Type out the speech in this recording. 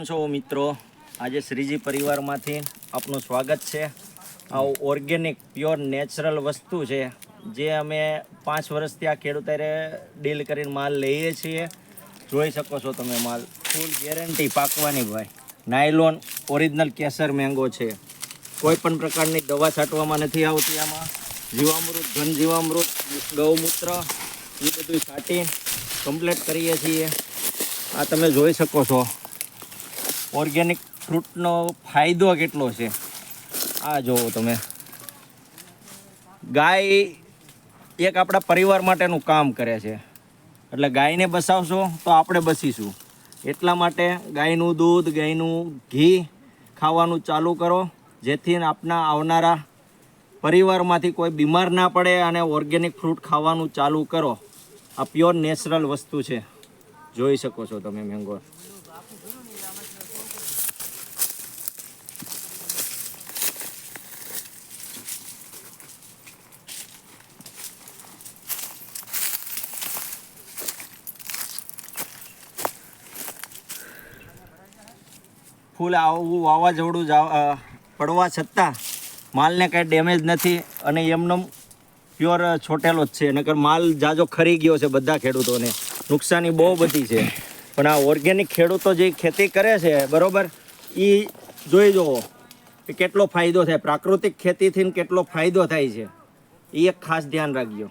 છો મિત્રો, આજે શ્રીજી પરિવારમાંથી આપનું સ્વાગત છે. આ ઓર્ગેનિક પ્યોર નેચરલ વસ્તુ છે જે અમે 5 વર્ષથી આ ખેડૂતોને ડીલ કરીને માલ લઈએ છીએ. જોઈ શકો છો તમે, માલ ફૂલ ગેરંટી પાકવાની ભાઈ. નાયલોન ઓરિજિનલ કેસર મેંગો છે. કોઈ પણ પ્રકારની દવા છાંટવામાં નથી આવતી. આમાં જીવામૃત, ઘન જીવામૃત, ગૌમૂત્ર એ બધું છાંટી કમ્પ્લીટ કરીએ છીએ. આ તમે જોઈ શકો છો ઓર્ગેનિક ફ્રૂટનો ફાયદો કેટલો છે. આ જુઓ તમે, ગાય એક આપણા પરિવાર માટેનું કામ કરે છે. એટલે ગાયને બસાવશો તો આપણે બસીશું. એટલા માટે ગાયનું દૂધ, ગાયનું ઘી ખાવાનું ચાલુ કરો, જેથી આપણા આવનારા પરિવારમાંથી કોઈ બીમાર ના પડે અને ઓર્ગેનિક ફ્રૂટ ખાવાનું ચાલુ કરો. આ પ્યોર નેચરલ વસ્તુ છે. જોઈ શકો છો તમે મેંગો. ફૂલ આવું વાવાઝોડું પડવા છતાં માલને કાંઈ ડેમેજ નથી અને એમનો પ્યોર છોટેલો જ છે. નકર માલ જાજો ખરી ગયો છે. બધા ખેડૂતોને નુકસાની બહુ બધી છે. પણ આ ઓર્ગેનિક ખેડૂતો જે ખેતી કરે છે બરાબર, એ જોઈ જુઓ કે કેટલો ફાયદો થાય. પ્રાકૃતિક ખેતીથી કેટલો ફાયદો થાય છે, એ એક ખાસ ધ્યાન રાખજો.